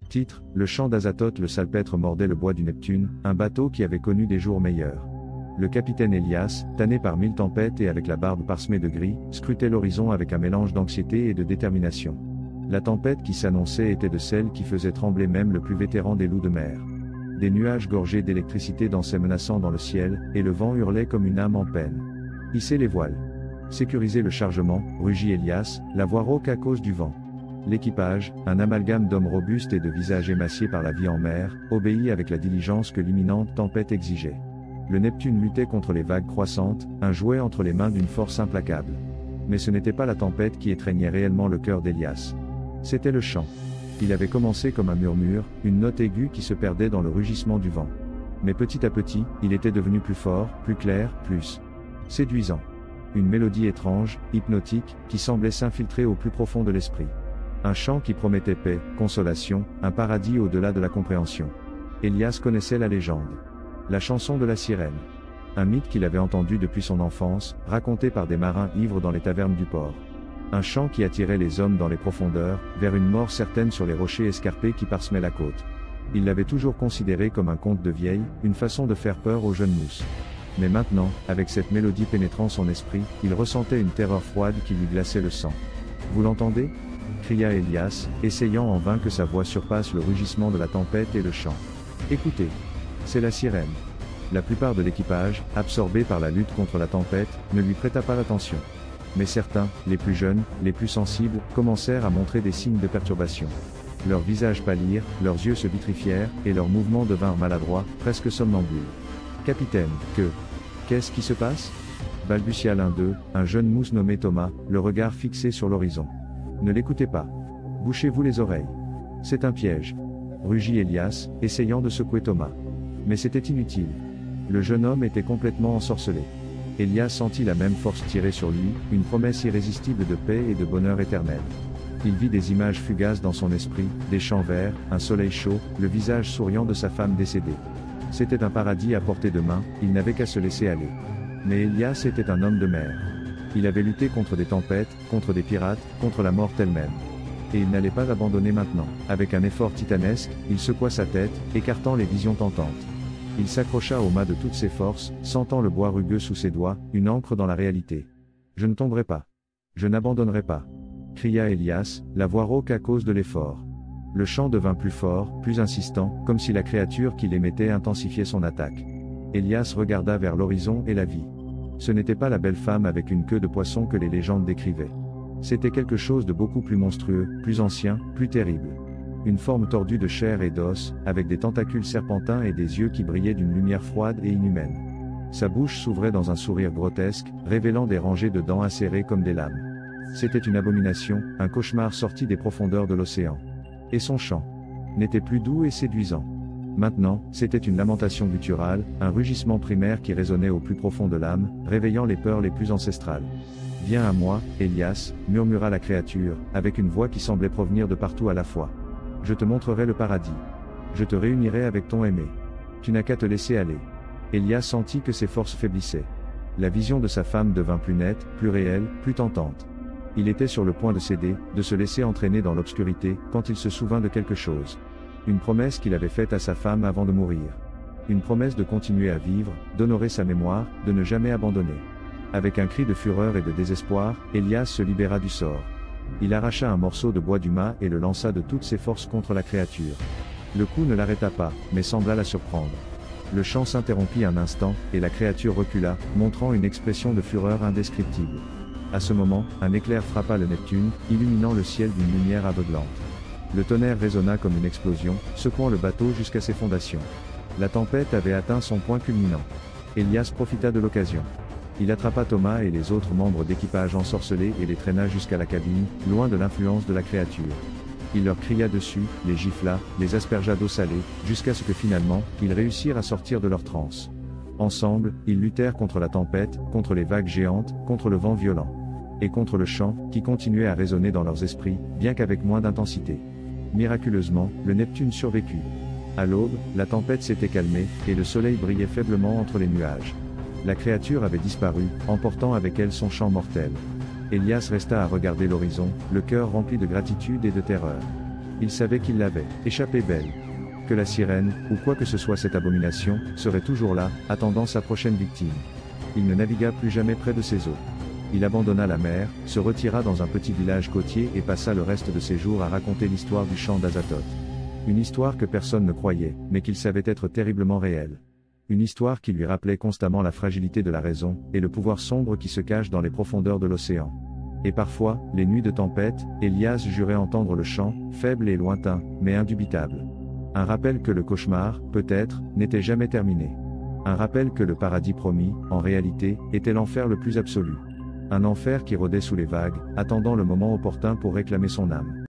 Titre, le chant d'Azathoth. Le salpêtre mordait le bois du Neptune, un bateau qui avait connu des jours meilleurs. Le capitaine Elias, tanné par 1000 tempêtes et avec la barbe parsemée de gris, scrutait l'horizon avec un mélange d'anxiété et de détermination. La tempête qui s'annonçait était de celles qui faisaient trembler même le plus vétéran des loups de mer. Des nuages gorgés d'électricité dansaient menaçants dans le ciel, et le vent hurlait comme une âme en peine. Hissez les voiles. Sécurisez le chargement, rugit Elias, la voix rauque à cause du vent. L'équipage, un amalgame d'hommes robustes et de visages émaciés par la vie en mer, obéit avec la diligence que l'imminente tempête exigeait. Le Neptune luttait contre les vagues croissantes, un jouet entre les mains d'une force implacable. Mais ce n'était pas la tempête qui étreignait réellement le cœur d'Elias. C'était le chant. Il avait commencé comme un murmure, une note aiguë qui se perdait dans le rugissement du vent. Mais petit à petit, il était devenu plus fort, plus clair, plus séduisant. Une mélodie étrange, hypnotique, qui semblait s'infiltrer au plus profond de l'esprit. Un chant qui promettait paix, consolation, un paradis au-delà de la compréhension. Elias connaissait la légende. La chanson de la sirène. Un mythe qu'il avait entendu depuis son enfance, raconté par des marins ivres dans les tavernes du port. Un chant qui attirait les hommes dans les profondeurs, vers une mort certaine sur les rochers escarpés qui parsemaient la côte. Il l'avait toujours considéré comme un conte de vieille, une façon de faire peur aux jeunes mousses. Mais maintenant, avec cette mélodie pénétrant son esprit, il ressentait une terreur froide qui lui glaçait le sang. « Vous l'entendez » cria Elias, essayant en vain que sa voix surpasse le rugissement de la tempête et le chant. « Écoutez. C'est la sirène. » La plupart de l'équipage, absorbé par la lutte contre la tempête, ne lui prêta pas l'attention. Mais certains, les plus jeunes, les plus sensibles, commencèrent à montrer des signes de perturbation. Leurs visages pâlirent, leurs yeux se vitrifièrent, et leurs mouvements devinrent maladroits, presque somnambules. « Capitaine, qu'est-ce qui se passe » balbutia l'un d'eux, un jeune mousse nommé Thomas, le regard fixé sur l'horizon. « Ne l'écoutez pas. Bouchez-vous les oreilles. C'est un piège. » rugit Elias, essayant de secouer Thomas. Mais c'était inutile. Le jeune homme était complètement ensorcelé. Elias sentit la même force tirer sur lui, une promesse irrésistible de paix et de bonheur éternel. Il vit des images fugaces dans son esprit, des champs verts, un soleil chaud, le visage souriant de sa femme décédée. C'était un paradis à portée de main, il n'avait qu'à se laisser aller. Mais Elias était un homme de mer. Il avait lutté contre des tempêtes, contre des pirates, contre la mort elle-même. Et il n'allait pas abandonner maintenant. Avec un effort titanesque, il secoua sa tête, écartant les visions tentantes. Il s'accrocha au mât de toutes ses forces, sentant le bois rugueux sous ses doigts, une ancre dans la réalité. « Je ne tomberai pas. Je n'abandonnerai pas. » cria Elias, la voix rauque à cause de l'effort. Le chant devint plus fort, plus insistant, comme si la créature qu'il émettait intensifiait son attaque. Elias regarda vers l'horizon et la vit. Ce n'était pas la belle femme avec une queue de poisson que les légendes décrivaient. C'était quelque chose de beaucoup plus monstrueux, plus ancien, plus terrible. Une forme tordue de chair et d'os, avec des tentacules serpentins et des yeux qui brillaient d'une lumière froide et inhumaine. Sa bouche s'ouvrait dans un sourire grotesque, révélant des rangées de dents acérées comme des lames. C'était une abomination, un cauchemar sorti des profondeurs de l'océan. Et son chant n'était plus doux et séduisant. Maintenant, c'était une lamentation gutturale, un rugissement primaire qui résonnait au plus profond de l'âme, réveillant les peurs les plus ancestrales. « Viens à moi, Elias » murmura la créature, avec une voix qui semblait provenir de partout à la fois. « Je te montrerai le paradis. Je te réunirai avec ton aimé. Tu n'as qu'à te laisser aller. » Elias sentit que ses forces faiblissaient. La vision de sa femme devint plus nette, plus réelle, plus tentante. Il était sur le point de céder, de se laisser entraîner dans l'obscurité, quand il se souvint de quelque chose. Une promesse qu'il avait faite à sa femme avant de mourir. Une promesse de continuer à vivre, d'honorer sa mémoire, de ne jamais abandonner. Avec un cri de fureur et de désespoir, Elias se libéra du sort. Il arracha un morceau de bois du mât et le lança de toutes ses forces contre la créature. Le coup ne l'arrêta pas, mais sembla la surprendre. Le chant s'interrompit un instant, et la créature recula, montrant une expression de fureur indescriptible. À ce moment, un éclair frappa le Neptune, illuminant le ciel d'une lumière aveuglante. Le tonnerre résonna comme une explosion, secouant le bateau jusqu'à ses fondations. La tempête avait atteint son point culminant. Elias profita de l'occasion. Il attrapa Thomas et les autres membres d'équipage ensorcelés et les traîna jusqu'à la cabine, loin de l'influence de la créature. Il leur cria dessus, les gifla, les aspergea d'eau salée, jusqu'à ce que finalement, ils réussirent à sortir de leur transe. Ensemble, ils luttèrent contre la tempête, contre les vagues géantes, contre le vent violent. Et contre le chant, qui continuait à résonner dans leurs esprits, bien qu'avec moins d'intensité. Miraculeusement, le Neptune survécut. À l'aube, la tempête s'était calmée, et le soleil brillait faiblement entre les nuages. La créature avait disparu, emportant avec elle son chant mortel. Élias resta à regarder l'horizon, le cœur rempli de gratitude et de terreur. Il savait qu'il l'avait échappé belle. Que la sirène, ou quoi que ce soit cette abomination, serait toujours là, attendant sa prochaine victime. Il ne navigua plus jamais près de ces eaux. Il abandonna la mer, se retira dans un petit village côtier et passa le reste de ses jours à raconter l'histoire du champ d'Azathoth. Une histoire que personne ne croyait, mais qu'il savait être terriblement réelle. Une histoire qui lui rappelait constamment la fragilité de la raison, et le pouvoir sombre qui se cache dans les profondeurs de l'océan. Et parfois, les nuits de tempête, Élias jurait entendre le chant, faible et lointain, mais indubitable. Un rappel que le cauchemar, peut-être, n'était jamais terminé. Un rappel que le paradis promis, en réalité, était l'enfer le plus absolu. Un enfer qui rôdait sous les vagues, attendant le moment opportun pour réclamer son âme.